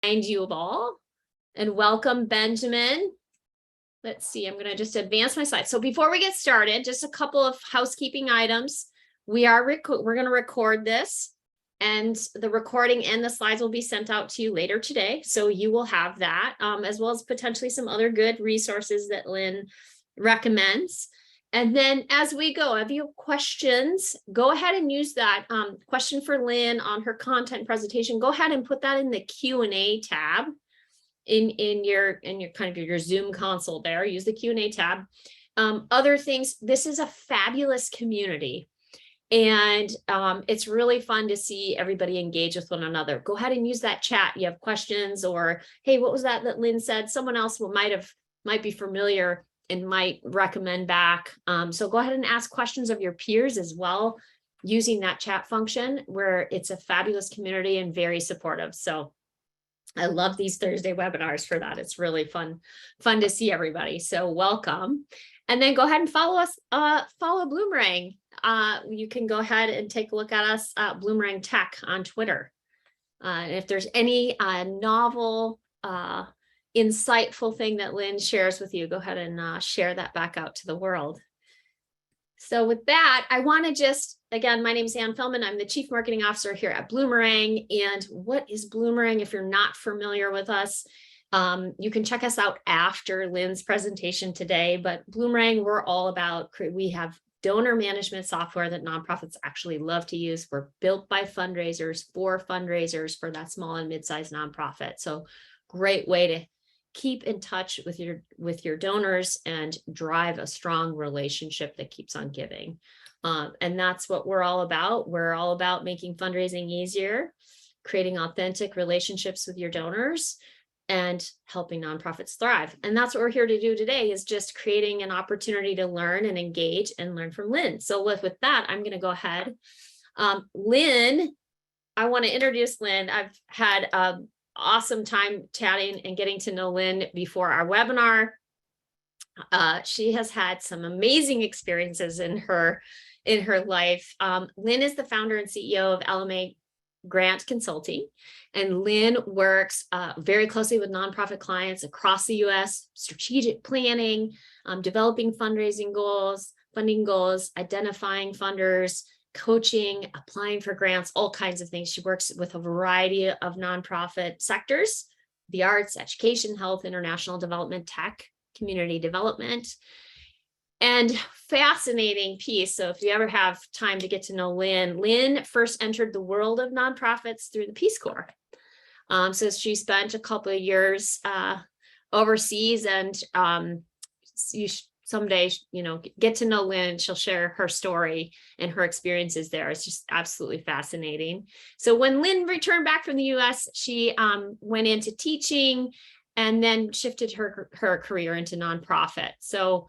Find you all, and welcome Benjamin. Let's see, I'm going to just advance my slide. So before we get started, just a couple of housekeeping items. We're going to record this, and the recording and the slides will be sent out to you later today. So you will have that, as well as potentially some other good resources that Lynn recommends. And then as we go, if you have questions, go ahead and use that question for Lynn on her content presentation. Go ahead and put that in the Q&A tab in your kind of your Zoom console there. Use the Q&A tab. Other things, this is a fabulous community, and it's really fun to see everybody engage with one another. Go ahead and use that chat. You have questions, or hey, what was that Lynn said? Someone else might be familiar and might recommend back. So go ahead and ask questions of your peers as well, using that chat function, where it's a fabulous community and very supportive. So I love these Thursday webinars for that. It's really fun to see everybody. So welcome. And then go ahead and follow us, follow Bloomerang. You can go ahead and take a look at us at Bloomerang Tech on Twitter. And if there's any novel, insightful thing that Lynn shares with you, go ahead and share that back out to the world. So with that, I want to just, again, my name is Ann Feldman. I'm the Chief Marketing Officer here at Bloomerang. And what is Bloomerang? If you're not familiar with us, you can check us out after Lynn's presentation today. But Bloomerang, we're all about, we have donor management software that nonprofits actually love to use. We're built by fundraisers for that small and mid-sized nonprofit. So great way to keep in touch with your donors and drive a strong relationship that keeps on giving. And that's what we're all about. We're all about making fundraising easier, creating authentic relationships with your donors, and helping nonprofits thrive. And that's what we're here to do today, is just creating an opportunity to learn and engage and learn from Lynn. So with that, I'm going to go ahead. Lynn, I want to introduce Lynn. I've had awesome time chatting and getting to know Lynn before our webinar. She has had some amazing experiences in her life. Lynn is the founder and CEO of LMA Grant Consulting, and Lynn works very closely with nonprofit clients across the U.S., strategic planning, developing fundraising goals, funding goals, identifying funders, coaching, applying for grants, all kinds of things. She works with a variety of nonprofit sectors: the arts, education, health, international development, tech, community development. And fascinating piece. So if you ever have time to get to know Lynn, Lynn first entered the world of nonprofits through the Peace Corps. So she spent a couple of years overseas, and someday, get to know Lynn. She'll share her story and her experiences there. It's just absolutely fascinating. So when Lynn returned back from the US, she went into teaching and then shifted her career into nonprofit. So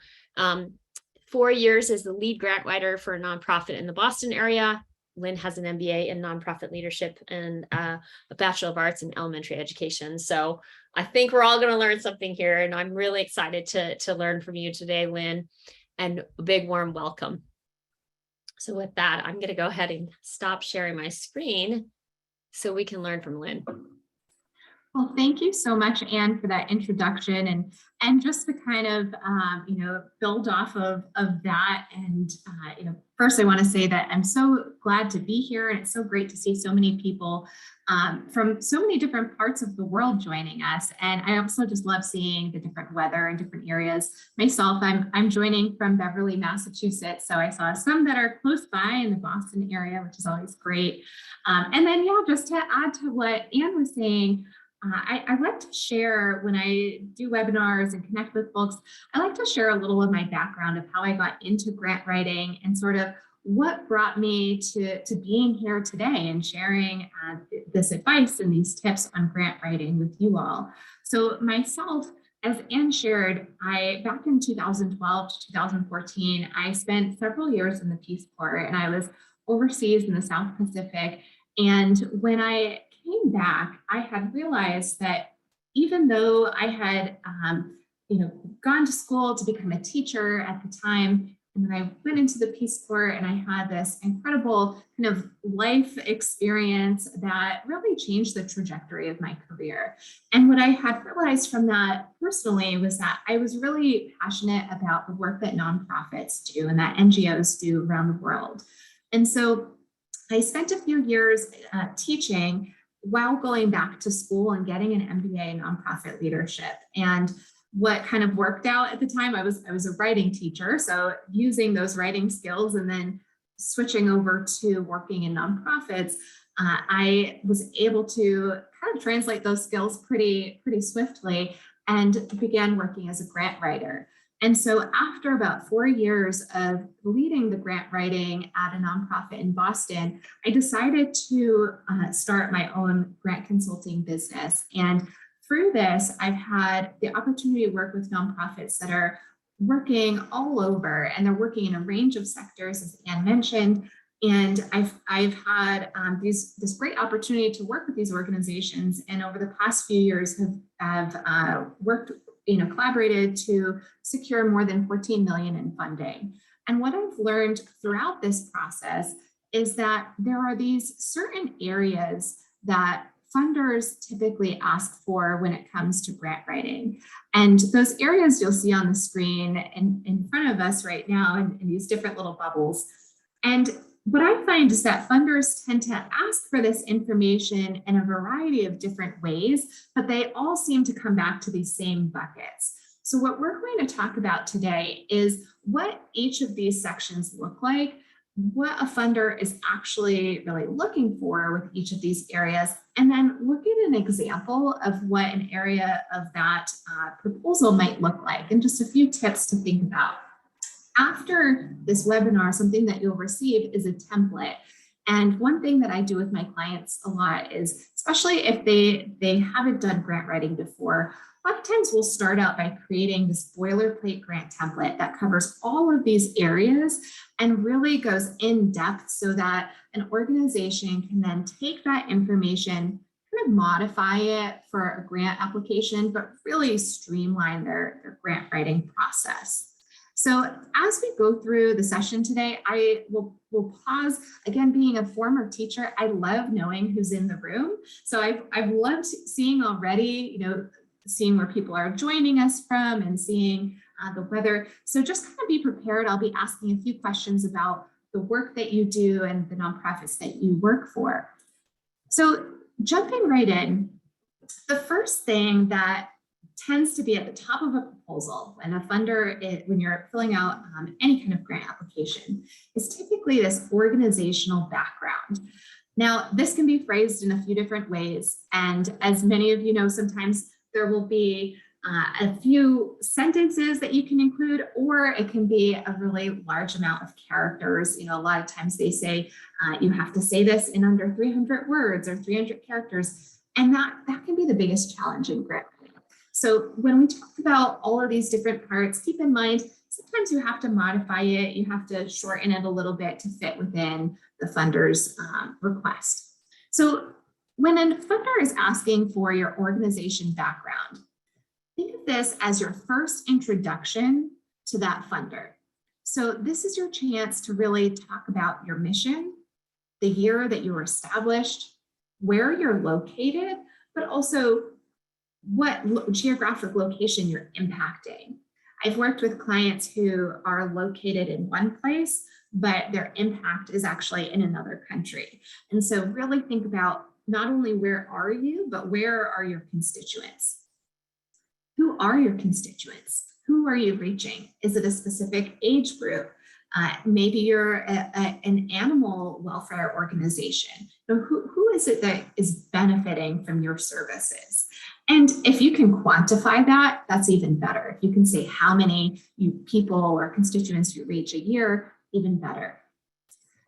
4 years as the lead grant writer for a nonprofit in the Boston area. Lynn has an MBA in nonprofit leadership and a Bachelor of Arts in elementary education. So I think we're all going to learn something here, and I'm really excited to learn from you today, Lynn, and a big warm welcome. So with that, I'm going to go ahead and stop sharing my screen so we can learn from Lynn. Well, thank you so much, Anne, for that introduction, and just to kind of build off of that. And first I want to say that I'm so glad to be here, and it's so great to see so many people from so many different parts of the world joining us. And I also just love seeing the different weather in different areas. Myself, I'm joining from Beverly, Massachusetts, so I saw some that are close by in the Boston area, which is always great. And then just to add to what Anne was saying, I like to share, when I do webinars and connect with folks, I like to share a little of my background of how I got into grant writing and sort of what brought me to being here today and sharing this advice and these tips on grant writing with you all. So myself, as Anne shared, back in 2012 to 2014, I spent several years in the Peace Corps, and I was overseas in the South Pacific. And when I came back, I had realized that even though I had, gone to school to become a teacher at the time, And then I went into the Peace Corps and I had this incredible kind of life experience that really changed the trajectory of my career. And what I had realized from that personally was that I was really passionate about the work that nonprofits do and that NGOs do around the world. And so I spent a few years teaching while going back to school and getting an MBA in nonprofit leadership. And what kind of worked out at the time, I was a writing teacher. So using those writing skills and then switching over to working in nonprofits, I was able to kind of translate those skills pretty swiftly and began working as a grant writer. And so after about 4 years of leading the grant writing at a nonprofit in Boston, I decided to start my own grant consulting business. And through this, I've had the opportunity to work with nonprofits that are working all over, and they're working in a range of sectors, as Anne mentioned. And I've had this great opportunity to work with these organizations, and over the past few years have worked, collaborated to secure more than 14 million in funding. And what I've learned throughout this process is that there are these certain areas that funders typically ask for when it comes to grant writing. And those areas you'll see on the screen in front of us right now in these different little bubbles. And what I find is that funders tend to ask for this information in a variety of different ways, but they all seem to come back to these same buckets. So what we're going to talk about today is what each of these sections look like, what a funder is actually really looking for with each of these areas, and then look at an example of what an area of that proposal might look like, and just a few tips to think about. After this webinar, something that you'll receive is a template. And one thing that I do with my clients a lot is, especially if they haven't done grant writing before, a lot of times we'll start out by creating this boilerplate grant template that covers all of these areas and really goes in depth so that an organization can then take that information, kind of modify it for a grant application, but really streamline their grant writing process. So as we go through the session today, I will pause. Again, being a former teacher, I love knowing who's in the room. So I've loved seeing already, seeing where people are joining us from and seeing the weather. So just kind of be prepared. I'll be asking a few questions about the work that you do and the nonprofits that you work for. So jumping right in, the first thing that tends to be at the top of a proposal when a funder, when you're filling out any kind of grant application, is typically this organizational background. Now, this can be phrased in a few different ways. And as many of you know, sometimes there will be a few sentences that you can include, or it can be a really large amount of characters. A lot of times they say you have to say this in under 300 words or 300 characters. And that can be the biggest challenge in grant writing. So when we talk about all of these different parts, keep in mind, sometimes you have to modify it. You have to shorten it a little bit to fit within the funder's request. So when a funder is asking for your organization background, think of this as your first introduction to that funder. So this is your chance to really talk about your mission, the year that you were established, where you're located, but also what geographic location you're impacting. I've worked with clients who are located in one place, but their impact is actually in another country. And so really think about not only where are you, but where are your constituents? Who are your constituents? Who are you reaching? Is it a specific age group? Maybe you're an animal welfare organization. So who is it that is benefiting from your services? And if you can quantify that, that's even better. If you can say how many people or constituents you reach a year, even better.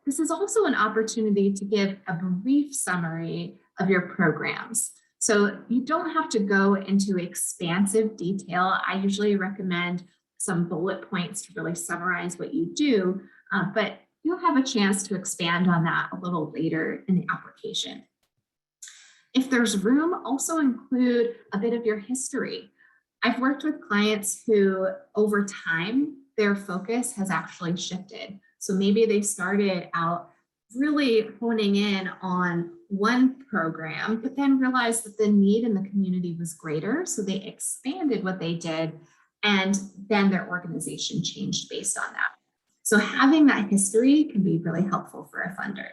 This is also an opportunity to give a brief summary of your programs. So you don't have to go into expansive detail. I usually recommend some bullet points to really summarize what you do, but you'll have a chance to expand on that a little later in the application. If there's room, also include a bit of your history. I've worked with clients who over time, their focus has actually shifted. So maybe they started out really honing in on one program, but then realized that the need in the community was greater. So they expanded what they did, and then their organization changed based on that. So having that history can be really helpful for a funder.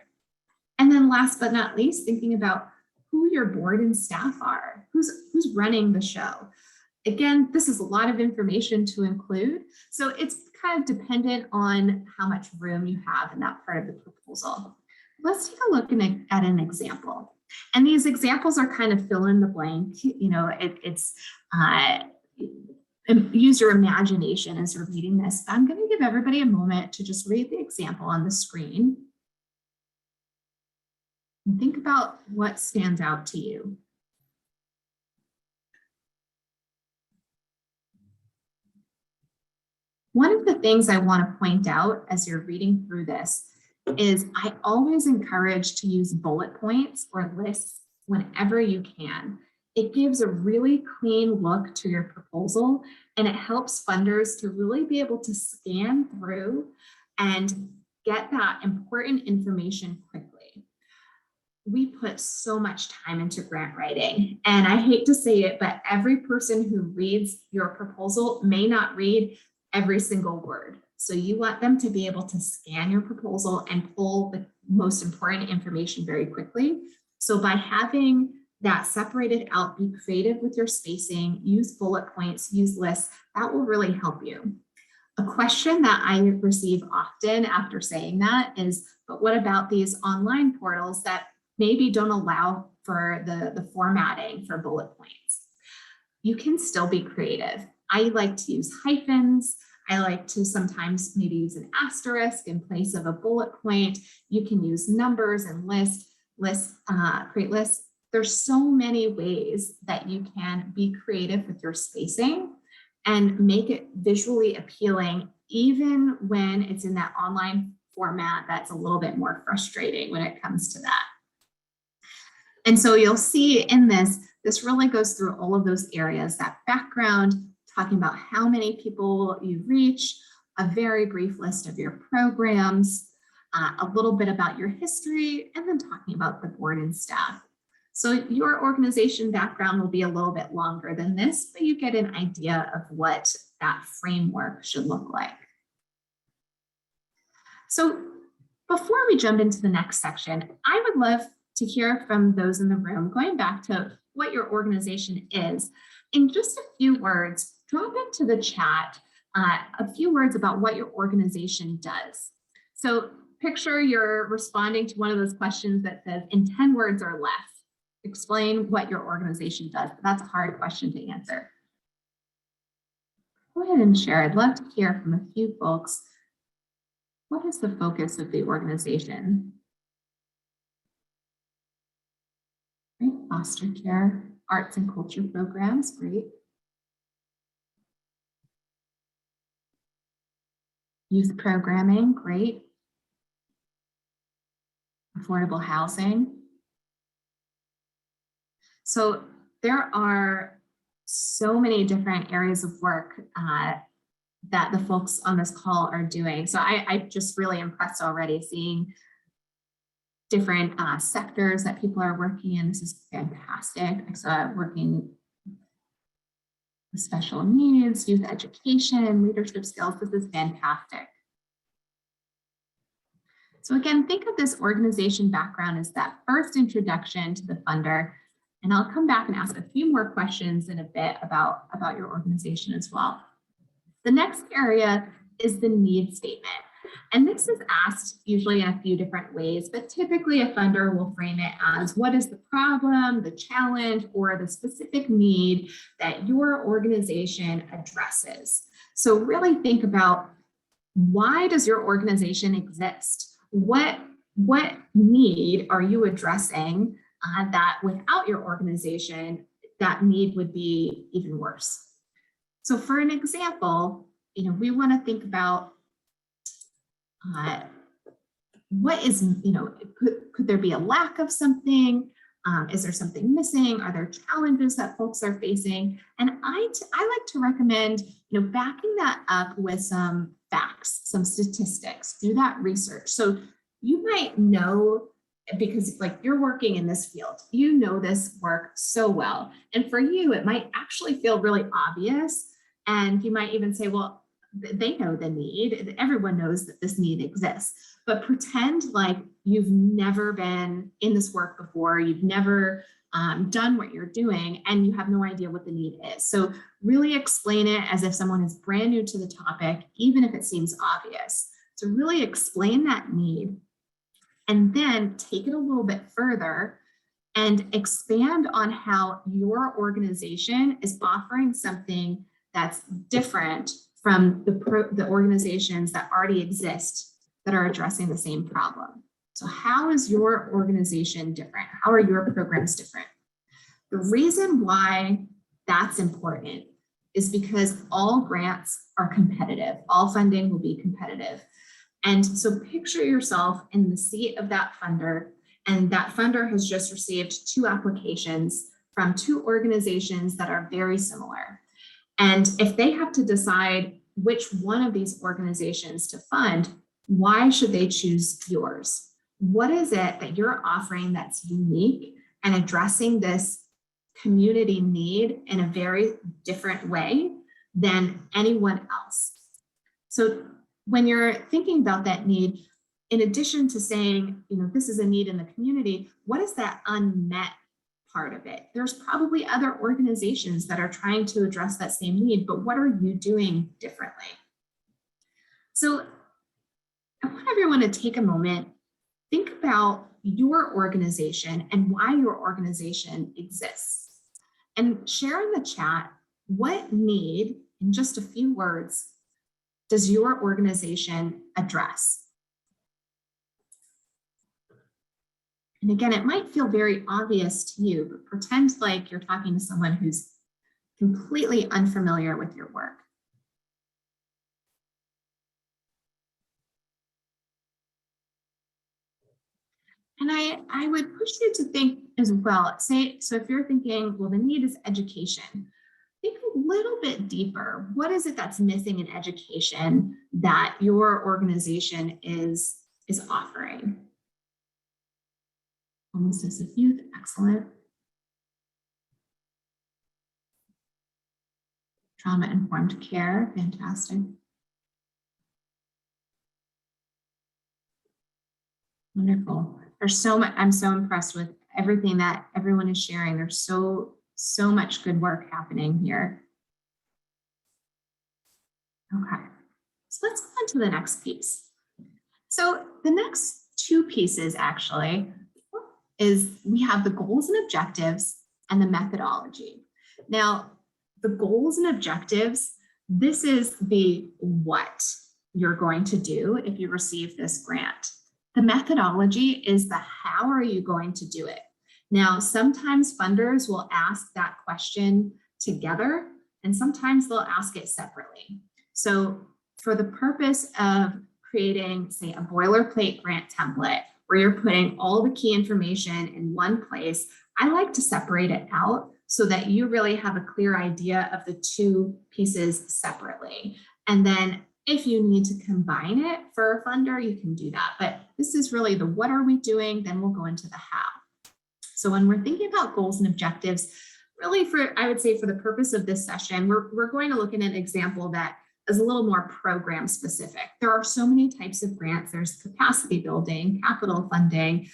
And then last but not least, thinking about who your board and staff are, who's running the show. Again, this is a lot of information to include, so it's kind of dependent on how much room you have in that part of the proposal. Let's take a look at an example. And these examples are kind of fill in the blank. You know, use your imagination as you're reading this. I'm going to give everybody a moment to just read the example on the screen. And think about what stands out to you. One of the things I want to point out as you're reading through this is I always encourage to use bullet points or lists whenever you can. It gives a really clean look to your proposal, and it helps funders to really be able to scan through and get that important information quickly. We put so much time into grant writing, and I hate to say it, but every person who reads your proposal may not read every single word. So you want them to be able to scan your proposal and pull the most important information very quickly. So by having that separated out, be creative with your spacing, use bullet points, use lists, that will really help you. A question that I receive often after saying that is, but what about these online portals that maybe don't allow for the formatting for bullet points? You can still be creative. I like to use hyphens. I like to sometimes maybe use an asterisk in place of a bullet point. You can use numbers and create lists. There's so many ways that you can be creative with your spacing and make it visually appealing, even when it's in that online format that's a little bit more frustrating when it comes to that. And so you'll see in this really goes through all of those areas, that background, talking about how many people you reach, a very brief list of your programs, a little bit about your history, and then talking about the board and staff. So your organization background will be a little bit longer than this, but you get an idea of what that framework should look like. So before we jump into the next section, I would love to hear from those in the room, going back to what your organization is. In just a few words, drop into the chat a few words about what your organization does. So picture you're responding to one of those questions that says, in 10 words or less, explain what your organization does. That's a hard question to answer. Go ahead and share. I'd love to hear from a few folks. What is the focus of the organization? Great. Foster care, arts and culture programs, great. Youth programming, great. Affordable housing. So there are so many different areas of work that the folks on this call are doing. So I'm just really impressed already seeing different sectors that people are working in. This is fantastic. I saw working with special needs, youth education, leadership skills. This is fantastic. So again, think of this organization background as that first introduction to the funder. And I'll come back and ask a few more questions in a bit about your organization as well. The next area is the need statement. And this is asked usually in a few different ways, but typically a funder will frame it as, what is the problem, the challenge, or the specific need that your organization addresses? So really think about, why does your organization exist? What need are you addressing that without your organization, that need would be even worse? So for an example, we want to think about what is, could there be a lack of something? Is there something missing? Are there challenges that folks are facing? And I like to recommend, backing that up with some facts, some statistics, do that research. So you might know, because like you're working in this field, you know this work so well. And for you, it might actually feel really obvious. And you might even say, well, they know the need. Everyone knows that this need exists, but pretend like you've never been in this work before. You've never done what you're doing and you have no idea what the need is. So really explain it as if someone is brand new to the topic, even if it seems obvious. So really explain that need and then take it a little bit further and expand on how your organization is offering something that's different from the organizations that already exist that are addressing the same problem. So how is your organization different? How are your programs different? The reason why that's important is because all grants are competitive. All funding will be competitive. And so picture yourself in the seat of that funder, and that funder has just received 2 applications from 2 organizations that are very similar. And if they have to decide which one of these organizations to fund, why should they choose yours? What is it that you're offering that's unique and addressing this community need in a very different way than anyone else? So when you're thinking about that need, in addition to saying, this is a need in the community, what is that unmet part of it? There's probably other organizations that are trying to address that same need, but what are you doing differently? So I want everyone to take a moment, think about your organization and why your organization exists, and share in the chat what need, in just a few words, does your organization address? And again, it might feel very obvious to you, but pretend like you're talking to someone who's completely unfamiliar with your work. And I would push you to think as well, so if you're thinking, well, the need is education, think a little bit deeper. What is it that's missing in education that your organization is offering? Almost as a youth, excellent. Trauma-informed care, fantastic. Wonderful. There's so much, I'm so impressed with everything that everyone is sharing. There's so much good work happening here. Okay, so let's go on to the next piece. So the next 2 pieces actually is we have the goals and objectives and the methodology. Now, the goals and objectives, this is the what you're going to do if you receive this grant. The methodology is the how are you going to do it? Now, sometimes funders will ask that question together, and sometimes they'll ask it separately. So for the purpose of creating, say, a boilerplate grant template where you're putting all the key information in one place, I like to separate it out so that you really have a clear idea of the 2 pieces separately. And then if you need to combine it for a funder, you can do that. But this is really the what are we doing, then we'll go into the how. So when we're thinking about goals and objectives, really I would say for the purpose of this session, we're going to look at an example that is a little more program specific. There are so many types of grants. There's capacity building, capital funding,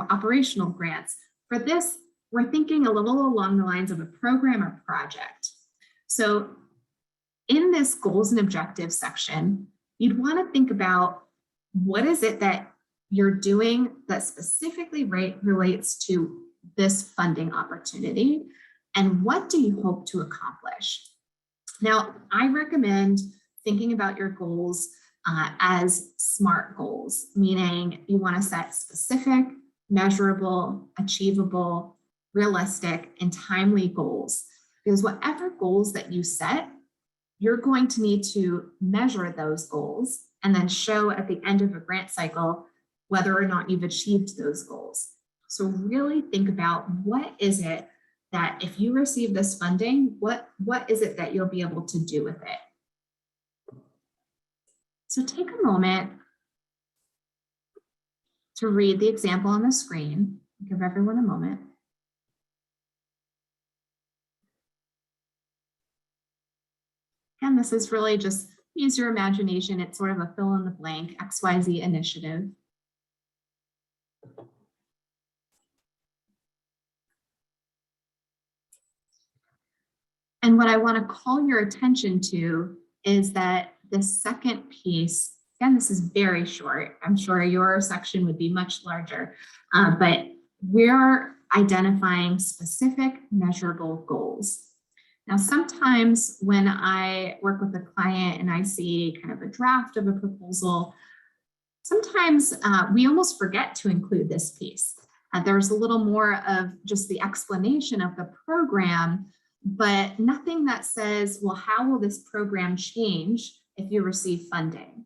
operational grants. For this, we're thinking a little along the lines of a program or project. So in this goals and objectives section, you'd want to think about what is it that you're doing that specifically relates to this funding opportunity, and what do you hope to accomplish? Now, I recommend thinking about your goals as SMART goals, meaning you want to set specific, measurable, achievable, realistic, and timely goals. Because whatever goals that you set, you're going to need to measure those goals and then show at the end of a grant cycle whether or not you've achieved those goals. So really think about what is it that if you receive this funding, what is it that you'll be able to do with it? So take a moment to read the example on the screen. Give everyone a moment. And this is really just use your imagination. It's sort of a fill in the blank XYZ initiative. And what I want to call your attention to is that the second piece, again, this is very short. I'm sure your section would be much larger, but we're identifying specific measurable goals. Now, sometimes when I work with a client and I see kind of a draft of a proposal, sometimes we almost forget to include this piece. There's a little more of just the explanation of the program, but nothing that says, well, how will this program change if you receive funding?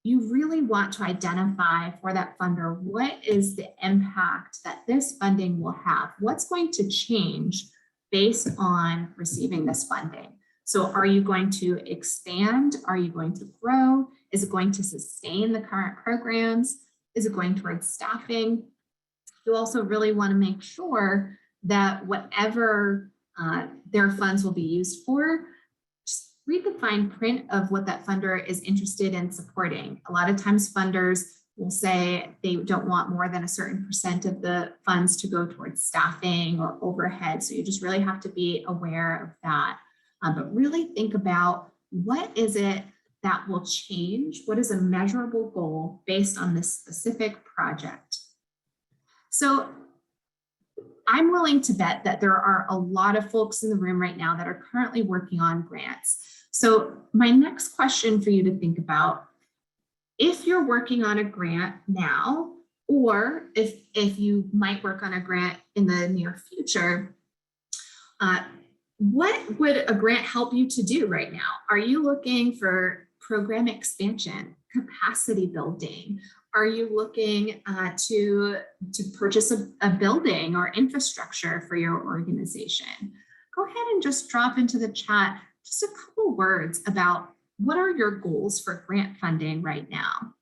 You really want to identify for that funder, what is the impact that this funding will have? What's going to change based on receiving this funding? So are you going to expand? Are you going to grow? Is it going to sustain the current programs? Is it going towards staffing? You also really want to make sure that whatever their funds will be used for, just read the fine print of what that funder is interested in supporting. A lot of times funders will say they don't want more than a certain percent of the funds to go towards staffing or overhead. So you just really have to be aware of that. But really think about what is it that will change? What is a measurable goal based on this specific project? So I'm willing to bet that there are a lot of folks in the room right now that are currently working on grants. So my next question for you to think about, if you're working on a grant now, or if you might work on a grant in the near future, what would a grant help you to do right now? Are you looking for program expansion, capacity building? Are you looking to purchase a building or infrastructure for your organization? Go ahead and just drop into the chat just a couple words about what are your goals for grant funding right now?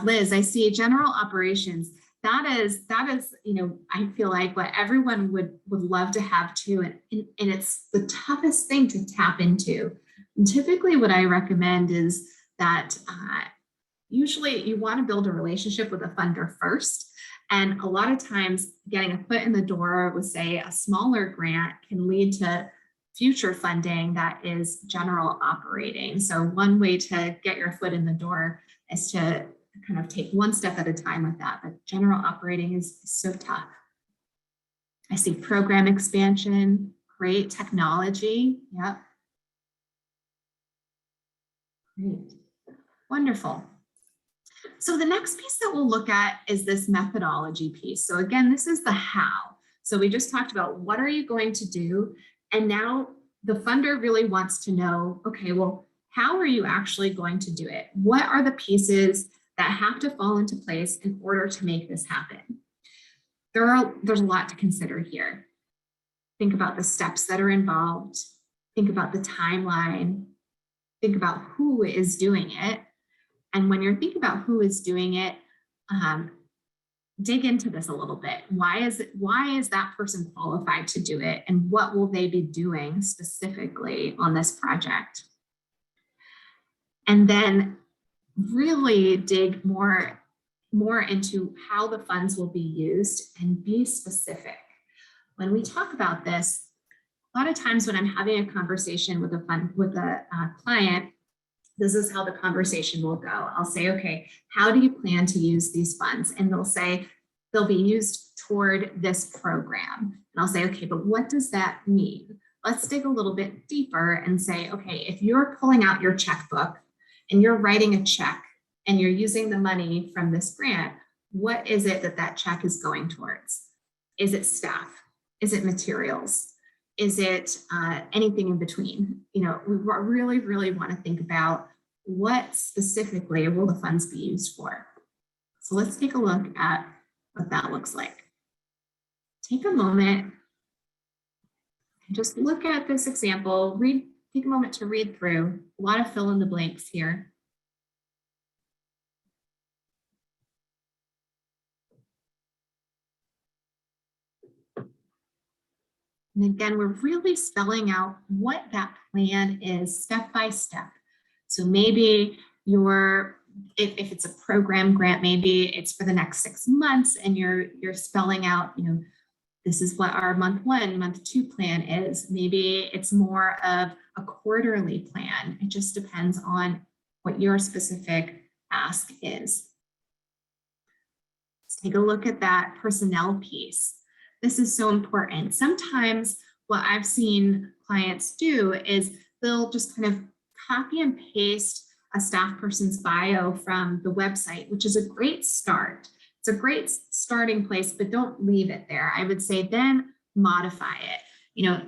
Liz, I see general operations. That is, I feel like what everyone would love to have too, and it's the toughest thing to tap into. And typically what I recommend is that usually you want to build a relationship with a funder first. And a lot of times getting a foot in the door with, say, a smaller grant can lead to future funding that is general operating. So one way to get your foot in the door is to kind of take one step at a time with that, but general operating is so tough. I see program expansion, great technology. Yep. Great. Wonderful. So the next piece that we'll look at is this methodology piece. So again, this is the how. So we just talked about what are you going to do? And now the funder really wants to know, okay, well, how are you actually going to do it? What are the pieces that have to fall into place in order to make this happen? There's a lot to consider here. Think about the steps that are involved. Think about the timeline. Think about who is doing it. And when you're thinking about who is doing it, dig into this a little bit. Why is that person qualified to do it? And what will they be doing specifically on this project? And then really dig more into how the funds will be used and be specific. When we talk about this, a lot of times when I'm having a conversation with a client, this is how the conversation will go. I'll say, okay, how do you plan to use these funds? And they'll say they'll be used toward this program. And I'll say, okay, but what does that mean? Let's dig a little bit deeper and say, okay, if you're pulling out your checkbook and you're writing a check and you're using the money from this grant, what is it that check is going towards? Is it staff? Is it materials? Is it anything in between? We really, really want to think about what specifically will the funds be used for. So let's take a look at what that looks like. Take a moment and just look at this example. Take a moment to read through. A lot of fill in the blanks here. And again, we're really spelling out what that plan is step by step. So maybe if it's a program grant, maybe it's for the next 6 months and you're spelling out, this is what our month 1, month 2 plan is. Maybe it's more of a quarterly plan. It just depends on what your specific ask is. Let's take a look at that personnel piece. This is so important. Sometimes what I've seen clients do is they'll just kind of copy and paste a staff person's bio from the website, which is a great start. It's a great starting place, but don't leave it there. I would say then modify it.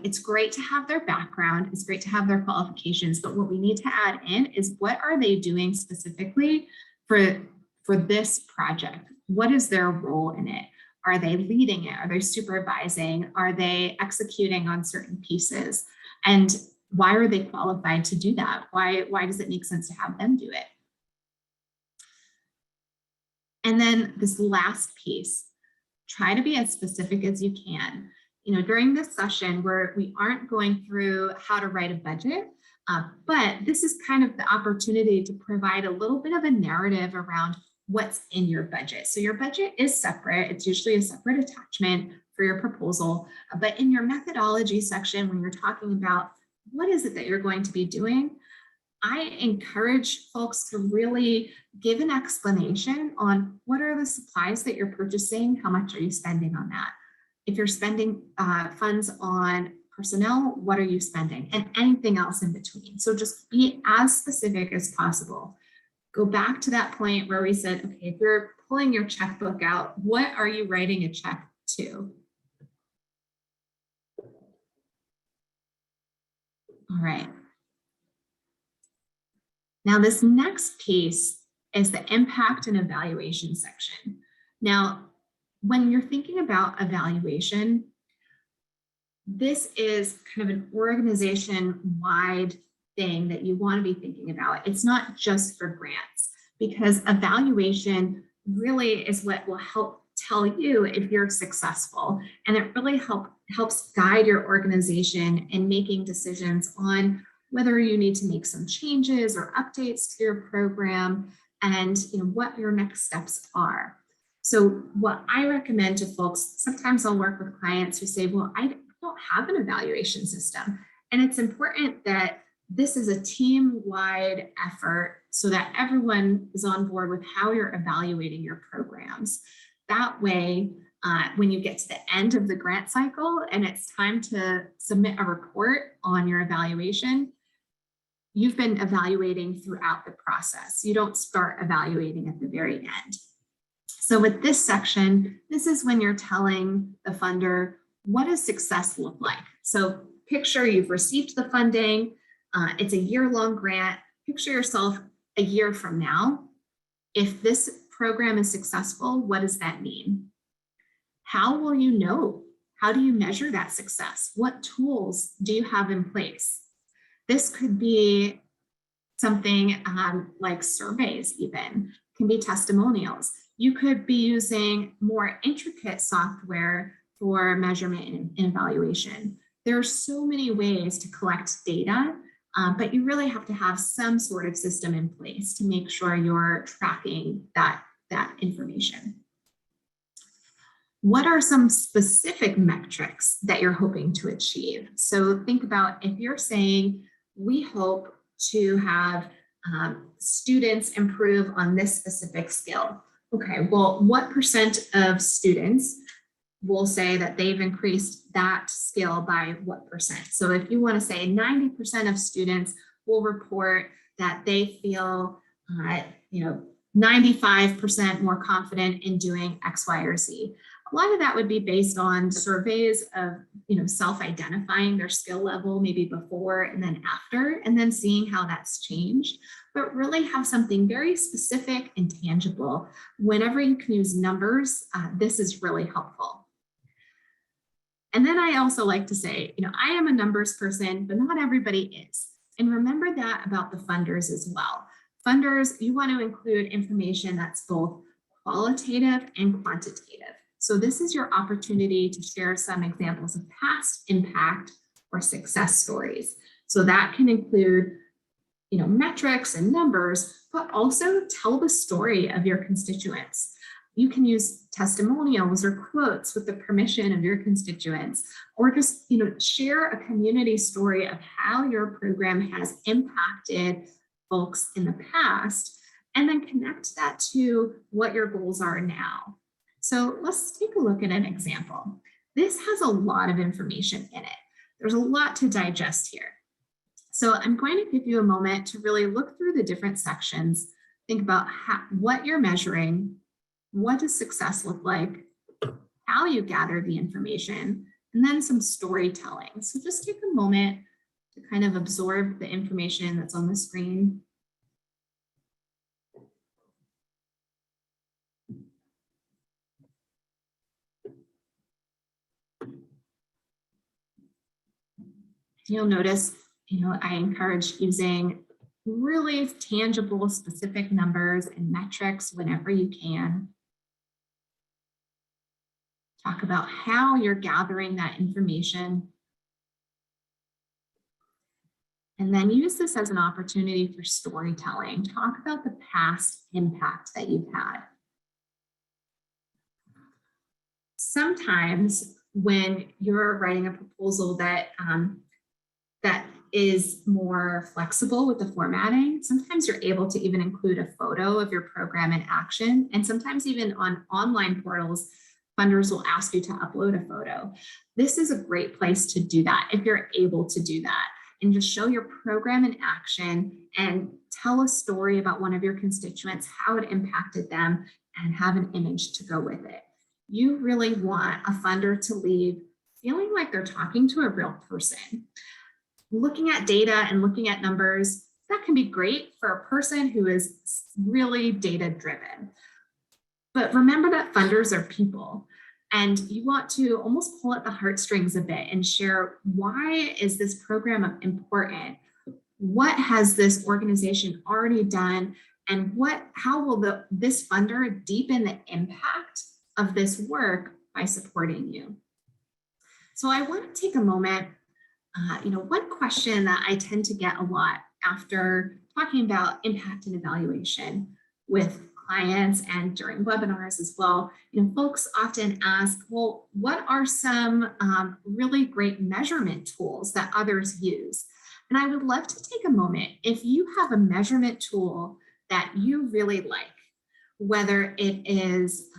It's great to have their background. It's great to have their qualifications, but what we need to add in is what are they doing specifically for this project? What is their role in it? Are they leading it? Are they supervising? Are they executing on certain pieces? And why are they qualified to do that? Why does it make sense to have them do it? And then this last piece, try to be as specific as you can. During this session where we aren't going through how to write a budget, but this is kind of the opportunity to provide a little bit of a narrative around what's in your budget. So your budget is separate. It's usually a separate attachment for your proposal, but in your methodology section, when you're talking about what is it that you're going to be doing, I encourage folks to really give an explanation on what are the supplies that you're purchasing, how much are you spending on that? If you're spending funds on personnel, what are you spending? And anything else in between. So just be as specific as possible. Go back to that point where we said, okay, if you're pulling your checkbook out, what are you writing a check to? All right. Now, this next piece is the impact and evaluation section. Now, when you're thinking about evaluation, this is kind of an organization-wide thing that you want to be thinking about. It's not just for grants, because evaluation really is what will help tell you if you're successful. And it really helps guide your organization in making decisions on whether you need to make some changes or updates to your program and what your next steps are. So what I recommend to folks, sometimes I'll work with clients who say, well, I don't have an evaluation system. And it's important that this is a team-wide effort so that everyone is on board with how you're evaluating your programs. That way, when you get to the end of the grant cycle and it's time to submit a report on your evaluation, you've been evaluating throughout the process. You don't start evaluating at the very end. So with this section, this is when you're telling the funder, what does success look like? So picture you've received the funding, it's a year-long grant. Picture yourself a year from now. If this program is successful, what does that mean? How will you know? How do you measure that success? What tools do you have in place? This could be something like surveys even, can be testimonials. You could be using more intricate software for measurement and evaluation. There are so many ways to collect data, but you really have to have some sort of system in place to make sure you're tracking that information. What are some specific metrics that you're hoping to achieve? So think about if you're saying, we hope to have students improve on this specific skill. Okay, well, what % of students will say that they've increased that skill by what %? So if you want to say 90% of students will report that they feel, 95% more confident in doing X, Y, or Z. A lot of that would be based on surveys of, self-identifying their skill level, maybe before and then after, and then seeing how that's changed. But really have something very specific and tangible. Whenever you can use numbers, this is really helpful. And then I also like to say, I am a numbers person, but not everybody is. And remember that about the funders as well. Funders, you want to include information that's both qualitative and quantitative. So this is your opportunity to share some examples of past impact or success stories. So that can include, metrics and numbers, but also tell the story of your constituents. You can use testimonials or quotes with the permission of your constituents, or just, share a community story of how your program has impacted folks in the past, and then connect that to what your goals are now. So let's take a look at an example. This has a lot of information in it. There's a lot to digest here. So I'm going to give you a moment to really look through the different sections, think about what you're measuring, what does success look like, how you gather the information, and then some storytelling. So just take a moment to kind of absorb the information that's on the screen. You'll notice, I encourage using really tangible, specific numbers and metrics whenever you can. Talk about how you're gathering that information. And then use this as an opportunity for storytelling. Talk about the past impact that you've had. Sometimes when you're writing a proposal that is more flexible with the formatting, sometimes you're able to even include a photo of your program in action. And sometimes even on online portals, funders will ask you to upload a photo. This is a great place to do that if you're able to do that, and just show your program in action and tell a story about one of your constituents, how it impacted them, and have an image to go with it. You really want a funder to leave feeling like they're talking to a real person. Looking at data and looking at numbers, that can be great for a person who is really data driven. But remember that funders are people, and you want to almost pull at the heartstrings a bit and share, why is this program important? What has this organization already done? And how will this funder deepen the impact of this work by supporting you? So I want to take a moment. One question that I tend to get a lot after talking about impact and evaluation with clients and during webinars as well, folks often ask, well, what are some really great measurement tools that others use? And I would love to take a moment. If you have a measurement tool that you really like, whether it is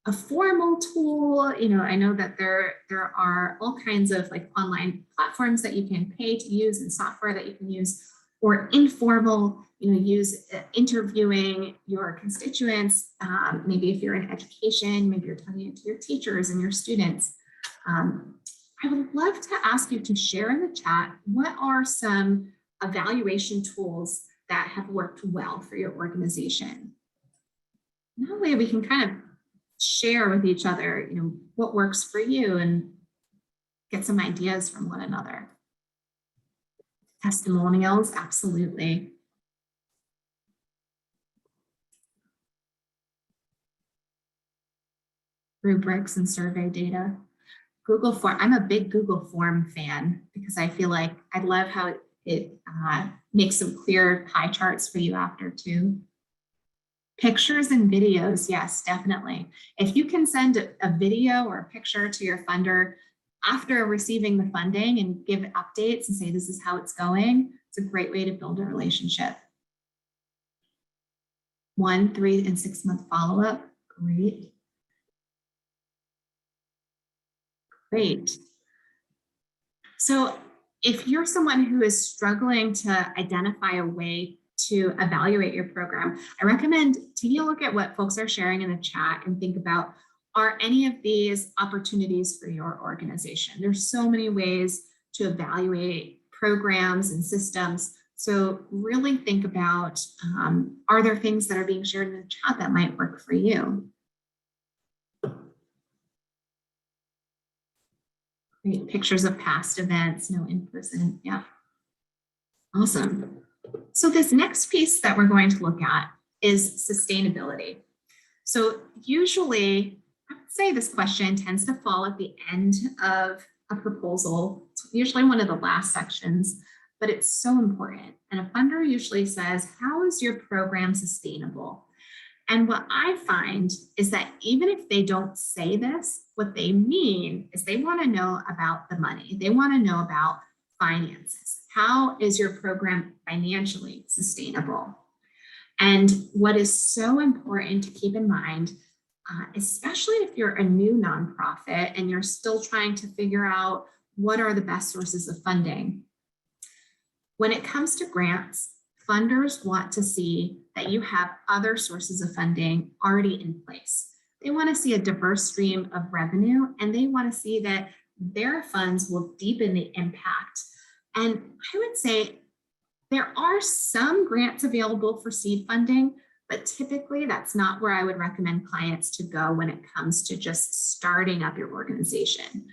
a formal tool, I know that there are all kinds of online platforms that you can pay to use and software that you can use, or informal, use interviewing your constituents. Maybe if you're in education, maybe you're talking to your teachers and your students. I would love to ask you to share in the chat, what are some evaluation tools that have worked well for your organization? That way we can kind of share with each other, what works for you, and get some ideas from one another. Testimonials, absolutely. Rubrics and survey data. Google Form, I'm a big Google Form fan because I feel like I love how it makes some clear pie charts for you after too. Pictures and videos, yes, definitely. If you can send a video or a picture to your funder after receiving the funding and give updates and say, this is how it's going, it's a great way to build a relationship. 1, 3, and 6 month follow-up, great. Great. So if you're someone who is struggling to identify a way to evaluate your program, I recommend taking a look at what folks are sharing in the chat and think about, Are any of these opportunities for your organization? There's so many ways to evaluate programs and systems. So really think about, are there things that are being shared in the chat that might work for you? Great pictures of past events, no in person. Yeah. Awesome. So this next piece that we're going to look at is sustainability. So usually, I would say this question tends to fall at the end of a proposal. It's usually one of the last sections, but it's so important. And a funder usually says, how is your program sustainable? And what I find is that even if they don't say this, what they mean is they want to know about the money. They want to know about finances. How is your program financially sustainable? And what is so important to keep in mind, especially if you're a new nonprofit and you're still trying to figure out what are the best sources of funding. When it comes to grants, funders want to see that you have other sources of funding already in place. They want to see a diverse stream of revenue, and they want to see that their funds will deepen the impact. And I would say there are some grants available for seed funding, but typically that's not where I would recommend clients to go when it comes to just starting up your organization.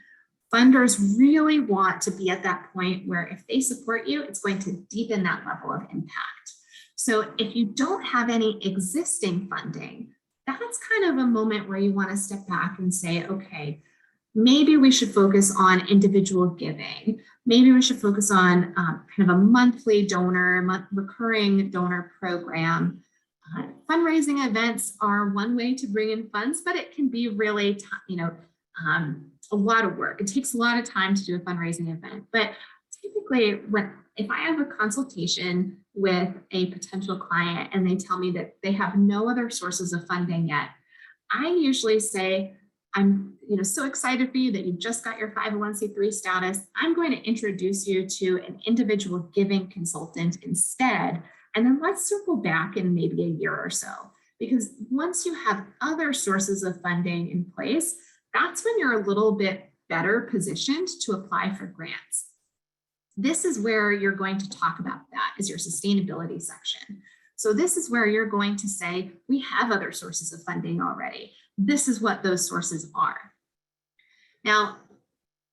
Funders really want to be at that point where if they support you, it's going to deepen that level of impact. So if you don't have any existing funding, that's kind of a moment where you want to step back and say, okay, maybe we should focus on individual giving. Maybe we should focus on kind of a monthly donor, recurring donor program. Fundraising events are one way to bring in funds, but it can be really, a lot of work. It takes a lot of time to do a fundraising event. But typically, if I have a consultation with a potential client and they tell me that they have no other sources of funding yet, I usually say, I'm so excited for you that you just got your 501c3 status. I'm going to introduce you to an individual giving consultant instead. And then let's circle back in maybe a year or so. Because once you have other sources of funding in place, that's when you're a little bit better positioned to apply for grants. This is where you're going to talk about that, is your sustainability section. So this is where you're going to say, we have other sources of funding already. This is what those sources are. Now,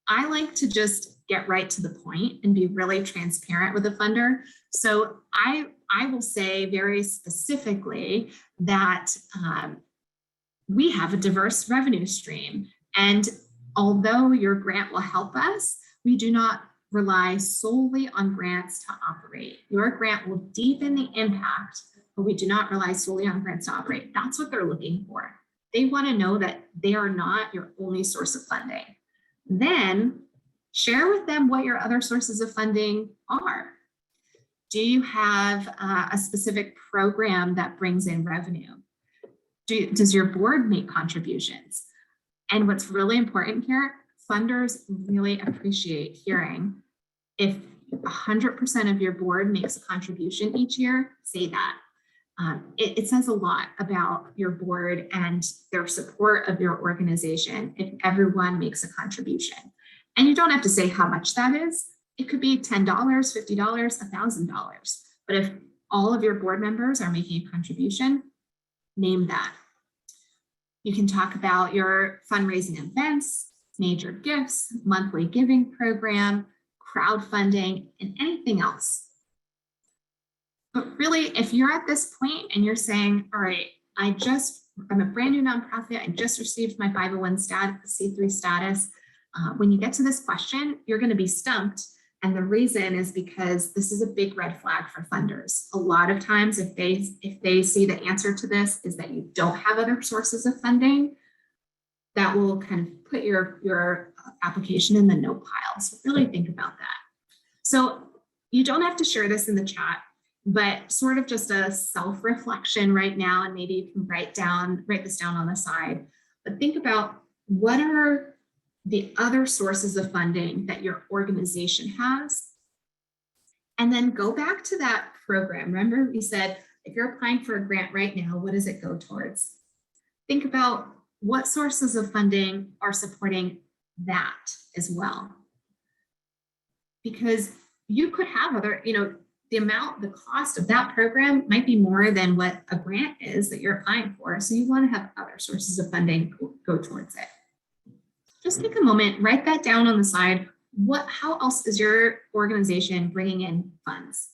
I like to just get right to the point and be really transparent with the funder. So I will say very specifically that we have a diverse revenue stream. And although your grant will help us, we do not rely solely on grants to operate. Your grant will deepen the impact, but we do not rely solely on grants to operate. That's what they're looking for. They want to know that they are not your only source of funding. Then share with them what your other sources of funding are. Do you have a specific program that brings in revenue? Does your board make contributions? And what's really important here, funders really appreciate hearing if 100% of your board makes a contribution each year, say that. It says a lot about your board and their support of your organization if everyone makes a contribution. And you don't have to say how much that is. It could be $10, $50, $1,000. But if all of your board members are making a contribution, name that. You can talk about your fundraising events, major gifts, monthly giving program, crowdfunding, and anything else. But really, if you're at this point and you're saying, all right, I'm a brand new nonprofit, I just received my 501c3 status. When you get to this question, you're going to be stumped. And the reason is because this is a big red flag for funders. A lot of times, if they see the answer to this is that you don't have other sources of funding, that will kind of put your application in the no pile. So really think about that. So you don't have to share this in the chat, but sort of just a self-reflection right now, and maybe you can write this down on the side, but think about what are the other sources of funding that your organization has, and then go back to that program. Remember, we said, if you're applying for a grant right now, what does it go towards? Think about what sources of funding are supporting that as well. Because you could have other, the cost of that program might be more than what a grant is that you're applying for. So you want to have other sources of funding go towards it. Just take a moment, write that down on the side. How else is your organization bringing in funds?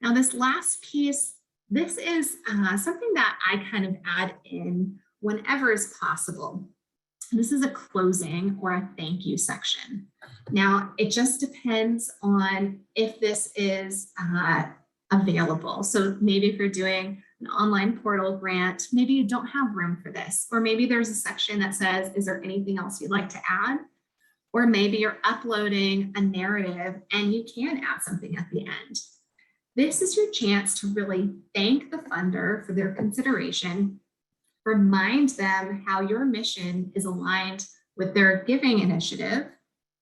Now, this last piece, this is something that I kind of add in whenever is possible. This is a closing or a thank you section. Now, it just depends on if this is available. So maybe if you're doing an online portal grant, maybe you don't have room for this, or maybe there's a section that says, is there anything else you'd like to add? Or maybe you're uploading a narrative and you can add something at the end. This is your chance to really thank the funder for their consideration, remind them how your mission is aligned with their giving initiative,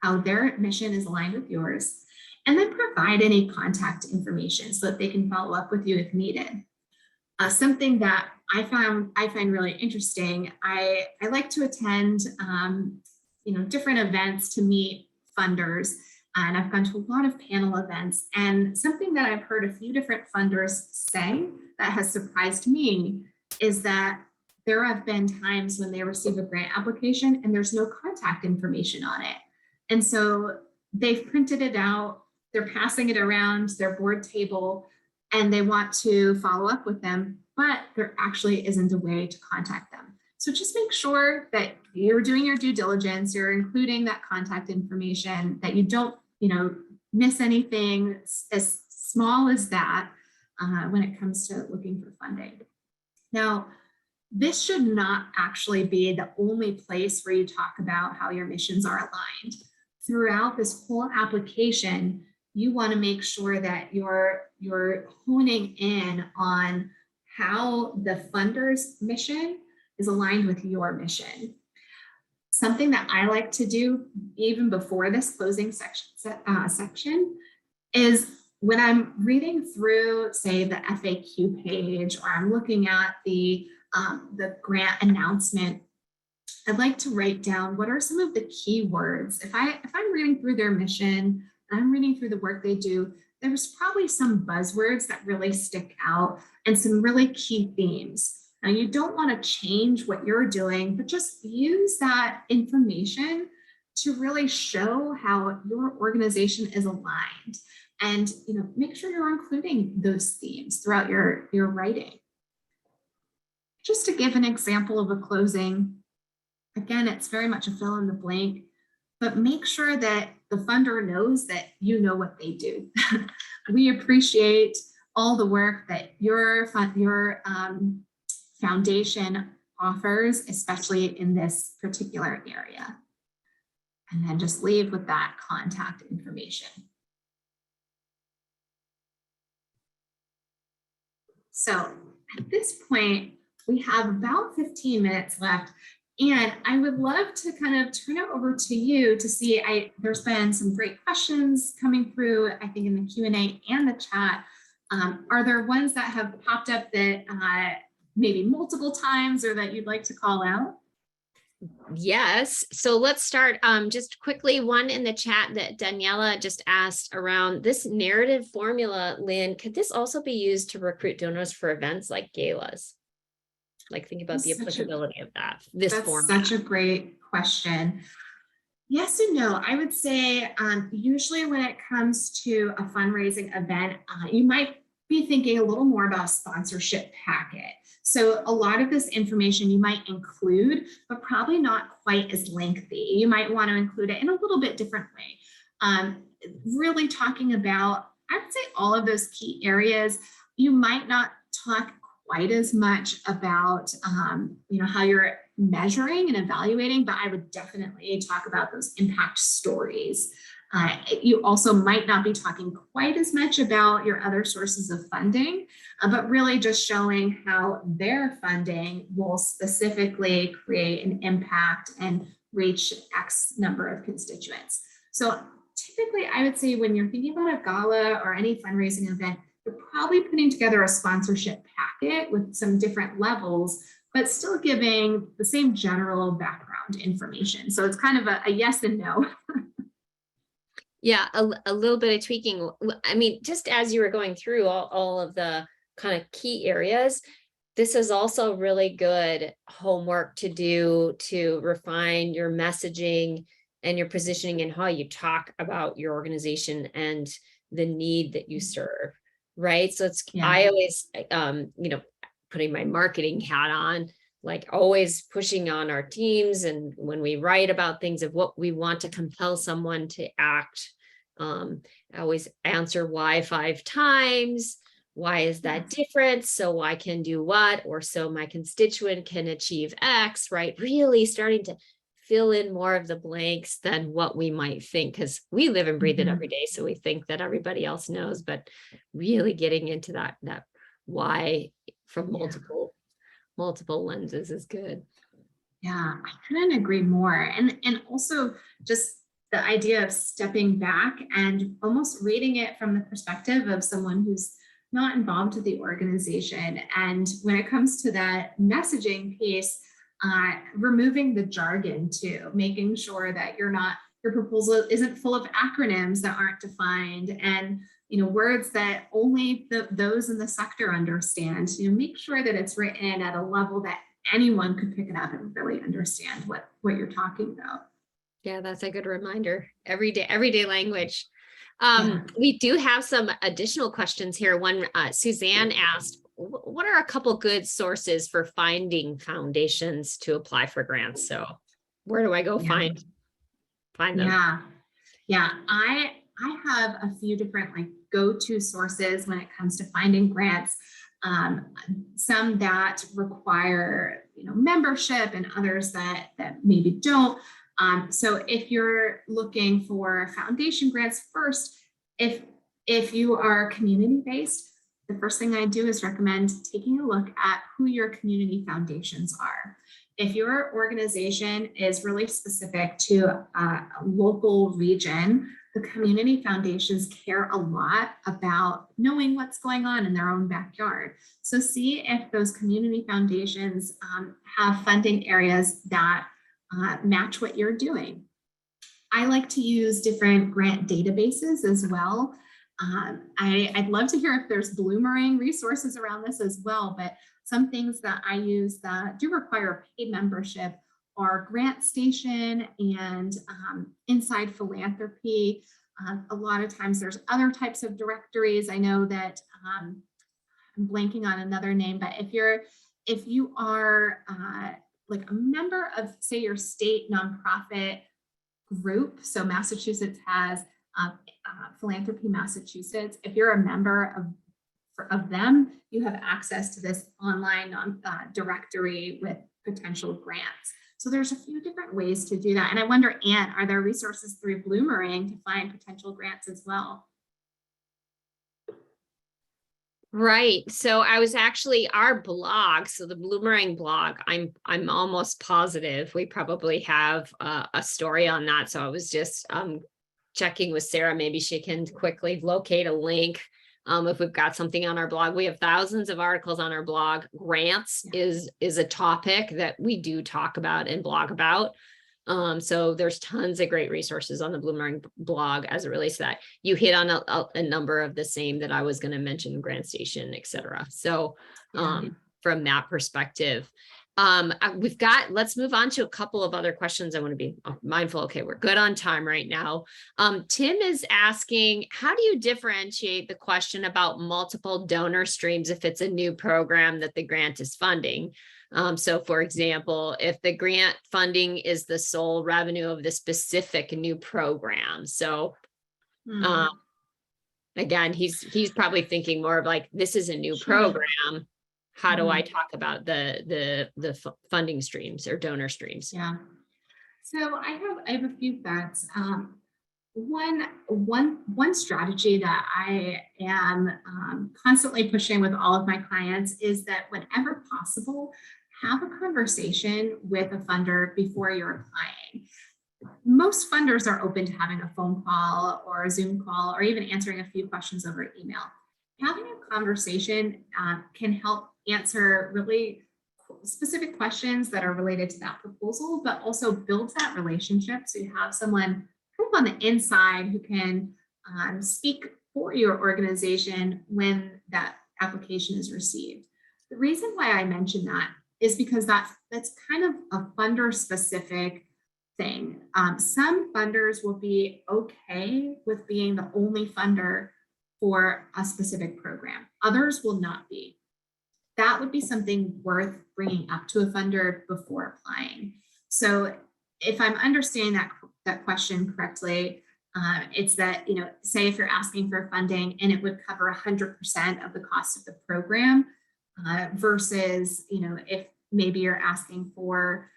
how their mission is aligned with yours, and then provide any contact information so that they can follow up with you if needed. Something that I find really interesting, I like to attend different events to meet funders, and I've gone to a lot of panel events, and something that I've heard a few different funders say that has surprised me is that there have been times when they receive a grant application and there's no contact information on it. And so they've printed it out, they're passing it around their board table, and they want to follow up with them, but there actually isn't a way to contact them. So just make sure that you're doing your due diligence, you're including that contact information, that you don't, miss anything as small as that when it comes to looking for funding. Now, this should not actually be the only place where you talk about how your missions are aligned. Throughout this whole application, you want to make sure that you're honing in on how the funder's mission is aligned with your mission. Something that I like to do even before this closing section is when I'm reading through, say, the FAQ page, or I'm looking at the grant announcement, I'd like to write down what are some of the key words. If I'm reading through their mission, and I'm reading through the work they do, there's probably some buzzwords that really stick out and some really key themes. Now, you don't want to change what you're doing, but just use that information to really show how your organization is aligned, and make sure you're including those themes throughout your writing. Just to give an example of a closing, again, it's very much a fill in the blank, but make sure that the funder knows that you know what they do. We appreciate all the work that your foundation offers, especially in this particular area. And then just leave with that contact information. So at this point, we have about 15 minutes left, and I would love to kind of turn it over to you to see, there's been some great questions coming through, I think, in the Q&A and the chat. Are there ones that have popped up that maybe multiple times, or that you'd like to call out? Yes. So let's start just quickly, one in the chat that Daniela just asked around this narrative formula. Lynn, could this also be used to recruit donors for events like galas? Like, think about the applicability of that. That's such a great question. Yes and no. I would say usually when it comes to a fundraising event, you might be thinking a little more about a sponsorship packet. So a lot of this information you might include, but probably not quite as lengthy. You might want to include it in a little bit different way. Really talking about, I would say, all of those key areas. You might not talk quite as much about how you're measuring and evaluating, but I would definitely talk about those impact stories. You also might not be talking quite as much about your other sources of funding, but really just showing how their funding will specifically create an impact and reach X number of constituents. So typically, I would say when you're thinking about a gala or any fundraising event, you're probably putting together a sponsorship packet with some different levels, but still giving the same general background information. So it's kind of a yes and no. Yeah, a little bit of tweaking. I mean, just as you were going through all of the kind of key areas, this is also really good homework to do to refine your messaging and your positioning and how you talk about your organization and the need that you serve, right? So it's, Yeah. I always, putting my marketing hat on, like always pushing on our teams. And when we write about things of what we want to compel someone to act, I always answer why 5 times. Why is that different? So I can do what, or so my constituent can achieve X, right? Really starting to fill in more of the blanks than what we might think, because we live and breathe it every day. So we think that everybody else knows, but really getting into that why from multiple lenses is good. Yeah, I couldn't agree more. And also just the idea of stepping back and almost reading it from the perspective of someone who's not involved with the organization. And when it comes to that messaging piece, removing the jargon too, making sure that your proposal isn't full of acronyms that aren't defined and words that only those in the sector understand. Make sure that it's written at a level that anyone could pick it up and really understand what you're talking about. Yeah, that's a good reminder. Everyday language. We do have some additional questions here. One, Suzanne asked, what are a couple good sources for finding foundations to apply for grants? So where do I go find them? Yeah. I have a few different go-to sources when it comes to finding grants. Some that require membership and others that maybe don't. So if you're looking for foundation grants first, if you are community-based, the first thing I do is recommend taking a look at who your community foundations are. If your organization is really specific to a local region, the community foundations care a lot about knowing what's going on in their own backyard. So see if those community foundations have funding areas that match what you're doing. I like to use different grant databases as well. I'd love to hear if there's Bloomerang resources around this as well, but some things that I use that do require paid membership are Grant Station and Inside Philanthropy. A lot of times there's other types of directories. I know that I'm blanking on another name, but if you are like a member of, say, your state nonprofit group, so Massachusetts has Philanthropy Massachusetts. If you're a member of them, you have access to this online directory with potential grants. So there's a few different ways to do that. And I wonder, Anne, are there resources through Bloomerang to find potential grants as well? Right. So I was actually our blog. So the Bloomerang blog, I'm almost positive we probably have a story on that. So I was just checking with Sarah. Maybe she can quickly locate a link. If we've got something on our blog, we have thousands of articles on our blog. Grants is a topic that we do talk about and blog about. So there's tons of great resources on the Bloomerang blog as it relates to that. You hit on a number of the same that I was going to mention, Grant Station, et cetera. So from that perspective, let's move on to a couple of other questions. I want to be mindful. Okay, we're good on time right now. Tim is asking, how do you differentiate the question about multiple donor streams if it's a new program that the grant is funding? So for example, if the grant funding is the sole revenue of the specific new program. So again, he's probably thinking more of like, this is a new program. How do I talk about the funding streams or donor streams? Yeah. So I have a few thoughts. One strategy that I am constantly pushing with all of my clients is that whenever possible, have a conversation with a funder before you're applying. Most funders are open to having a phone call or a Zoom call or even answering a few questions over email. having a conversation can help answer really specific questions that are related to that proposal, but also builds that relationship. So you have someone kind of on the inside who can speak for your organization when that application is received. The reason why I mention that is because that's kind of a funder specific thing. Some funders will be okay with being the only funder for a specific program. Others will not be. That would be something worth bringing up to a funder before applying. So if I'm understanding that question correctly, it's that, say if you're asking for funding and it would cover 100% of the cost of the program versus, if maybe you're asking for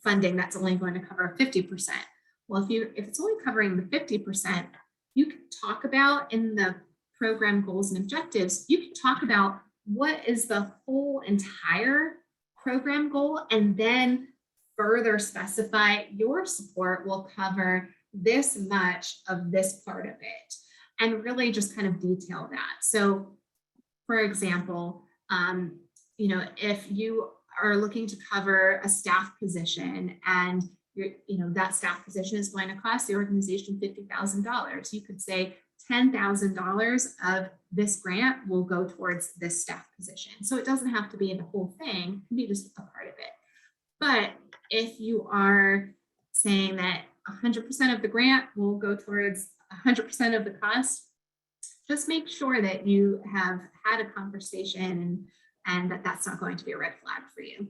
funding that's only going to cover 50%. Well, if it's only covering the 50%, you can talk about in the program goals and objectives, you can talk about what is the whole entire program goal, and then further specify your support will cover this much of this part of it, and really just kind of detail that. So for example, if you are looking to cover a staff position and that staff position is going to cost the organization $50,000, you could say $10,000 of this grant will go towards this staff position. So it doesn't have to be the whole thing, it can be just a part of it. But if you are saying that 100% of the grant will go towards 100% of the cost, just make sure that you have had a conversation and that that's not going to be a red flag for you.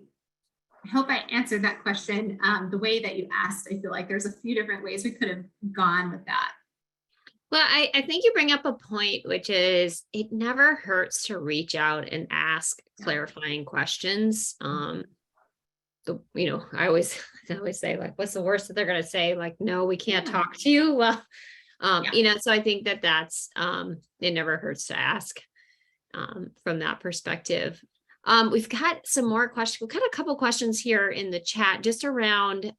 I hope I answered that question the way that you asked. I feel like there's a few different ways we could have gone with that. Well, I think you bring up a point, which is it never hurts to reach out and ask clarifying questions. I always say, like, what's the worst that they're going to say? Like, no, we can't talk to you. Well, so I think that's it never hurts to ask from that perspective. We've got some more questions. We've got a couple questions here in the chat just around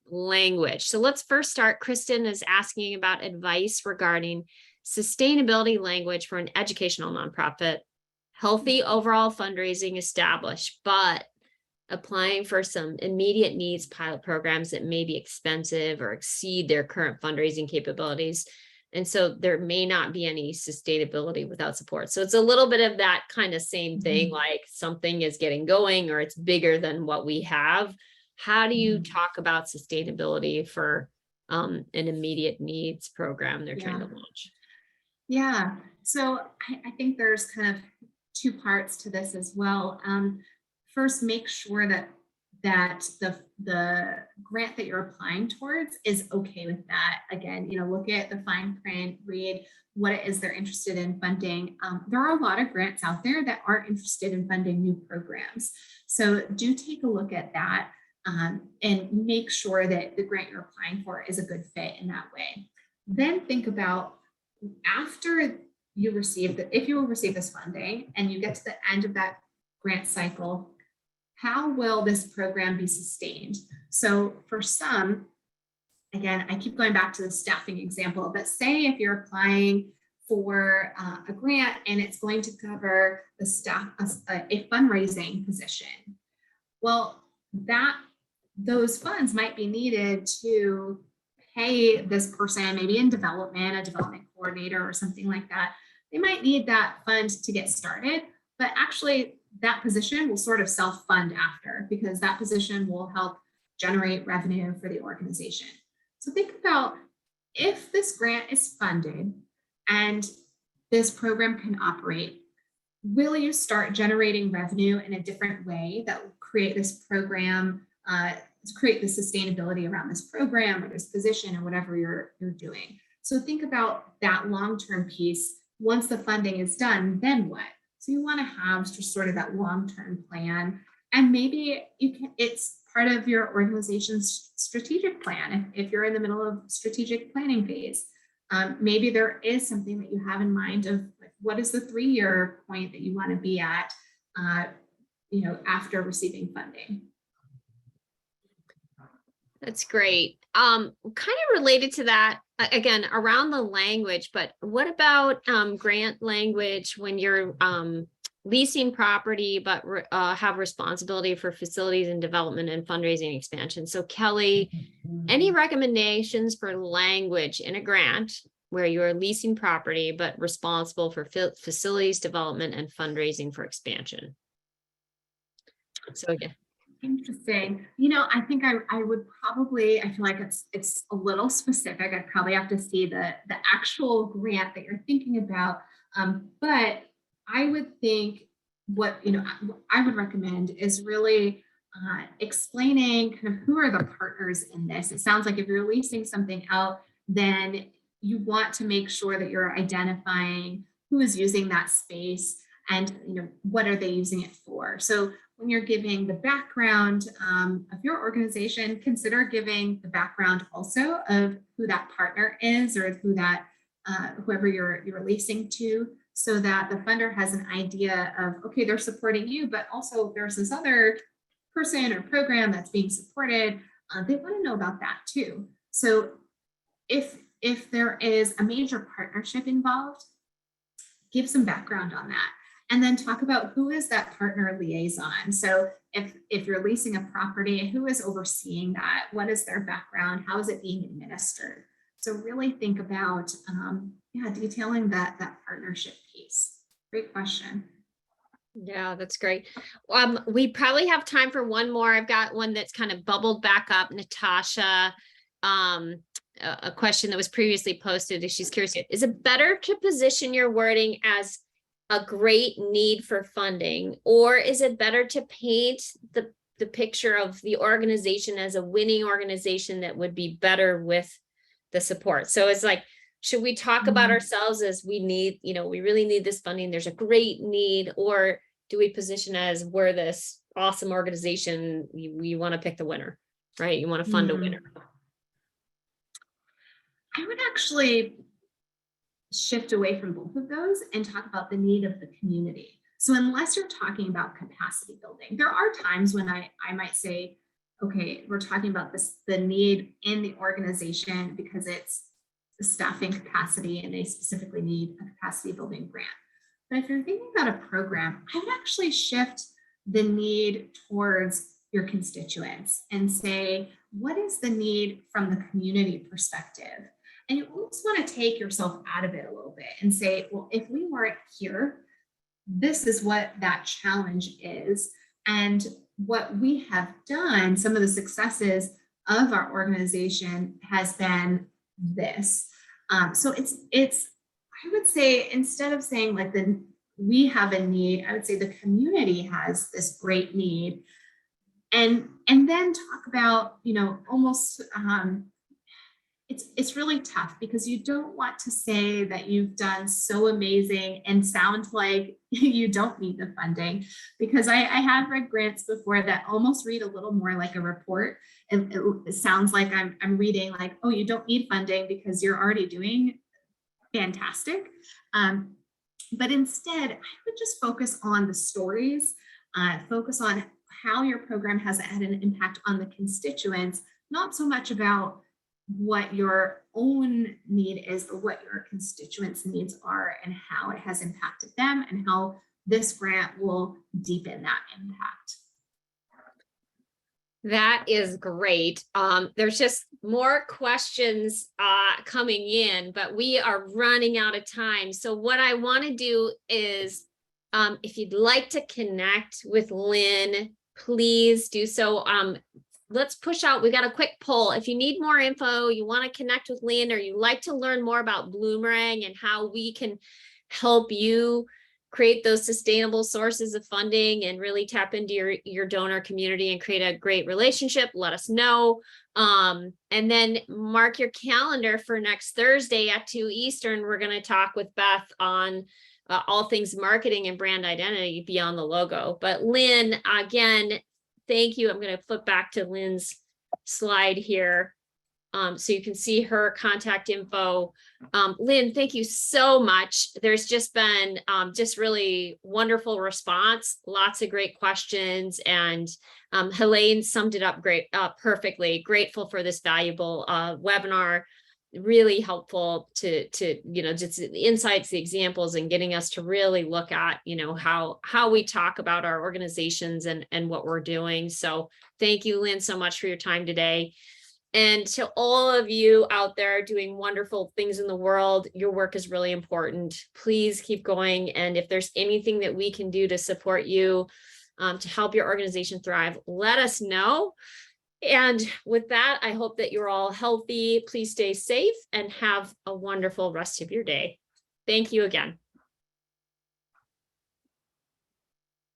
language. So let's first start. Kristen is asking about advice regarding sustainability language for an educational nonprofit, healthy overall fundraising established, but applying for some immediate needs pilot programs that may be expensive or exceed their current fundraising capabilities. And so there may not be any sustainability without support. So it's a little bit of that kind of same thing, like something is getting going or it's bigger than what we have. How do you talk about sustainability for an immediate needs program they're trying to launch? Yeah, so I think there's kind of two parts to this as well. First, make sure that the grant that you're applying towards is okay with that. Again, look at the fine print, read what it is they're interested in funding. There are a lot of grants out there that aren't interested in funding new programs. So do take a look at that and make sure that the grant you're applying for is a good fit in that way. Then think about after you receive if you will receive this funding and you get to the end of that grant cycle, how will this program be sustained? So for some, again, I keep going back to the staffing example, but say if you're applying for a grant and it's going to cover the staff, a fundraising position. Well, those funds might be needed to pay this person, maybe in development, a development coordinator or something like that. They might need that fund to get started, but actually that position will sort of self-fund after, because that position will help generate revenue for the organization. So think about if this grant is funded and this program can operate, will you start generating revenue in a different way that will create this program, create the sustainability around this program or this position or whatever you're doing. So think about that long-term piece. Once the funding is done, then what? So you want to have just sort of that long-term plan, and maybe it's part of your organization's strategic plan. If you're in the middle of strategic planning phase, maybe there is something that you have in mind of like, what is the 3-year point that you want to be at, after receiving funding. That's great. Kind of related to that, again, around the language, but what about grant language when you're leasing property, but have responsibility for facilities and development and fundraising expansion? So Kelly, any recommendations for language in a grant where you are leasing property, but responsible for facilities development and fundraising for expansion? So yeah. Interesting. I think I would probably, I feel like it's a little specific. I'd probably have to see the actual grant that you're thinking about. But I would think what I would recommend is really explaining kind of who are the partners in this. It sounds like if you're leasing something out, then you want to make sure that you're identifying who is using that space and what are they using it for. So when you're giving the background of your organization, consider giving the background also of who that partner is or who that whoever you're leasing to, so that the funder has an idea of, okay, they're supporting you, but also there's this other person or program that's being supported. They want to know about that too. So if there is a major partnership involved, give some background on that. And then talk about who is that partner liaison. So if you're leasing a property, who is overseeing that? What is their background? How is it being administered? So really think about detailing that partnership piece. Great question. Yeah, that's great. We probably have time for one more. I've got one that's kind of bubbled back up. Natasha, a question that was previously posted. She's curious, is it better to position your wording as a great need for funding, or is it better to paint the picture of the organization as a winning organization that would be better with the support? So it's like, should we talk about ourselves as we need, we really need this funding, there's a great need, or do we position as we're this awesome organization, we want to pick the winner, right? You want to fund a winner. I would actually shift away from both of those and talk about the need of the community. So unless you're talking about capacity building, there are times when I might say, okay, we're talking about the need in the organization because it's the staffing capacity and they specifically need a capacity building grant. But if you're thinking about a program, I would actually shift the need towards your constituents and say, what is the need from the community perspective? And you almost want to take yourself out of it a little bit and say, well, if we weren't here, this is what that challenge is. And what we have done, some of the successes of our organization has been this. So it's, I would say, instead of saying like we have a need, I would say the community has this great need. And then talk about, almost, it's really tough because you don't want to say that you've done so amazing and sound like you don't need the funding, because I have read grants before that almost read a little more like a report. It sounds like I'm reading like, oh, you don't need funding because you're already doing fantastic. But instead, I would just focus on the stories, focus on how your program has had an impact on the constituents, not so much about what your own need is, but what your constituents' needs are and how it has impacted them and how this grant will deepen that impact. That is great. There's just more questions coming in, but we are running out of time. So what I want to do is, if you'd like to connect with Lynn, please do so. Let's push out. We got a quick poll. If you need more info, you want to connect with Lynn, or you like to learn more about Bloomerang and how we can help you create those sustainable sources of funding and really tap into your donor community and create a great relationship, let us know. And then mark your calendar for next Thursday at 2 Eastern. We're going to talk with Beth on all things marketing and brand identity beyond the logo. But Lynn, again, thank you. I'm going to flip back to Lynn's slide here so you can see her contact info. Lynn, thank you so much. There's just been just really wonderful response, lots of great questions, and Helene summed it up perfectly. Grateful for this valuable webinar. really helpful to, just the insights, the examples, and getting us to really look at, how we talk about our organizations and what we're doing. So thank you, Lynn, so much for your time today. And to all of you out there doing wonderful things in the world, your work is really important. Please keep going. And if there's anything that we can do to support you, to help your organization thrive, let us know. And with that, I hope that you're all healthy. Please stay safe and have a wonderful rest of your day. Thank you again.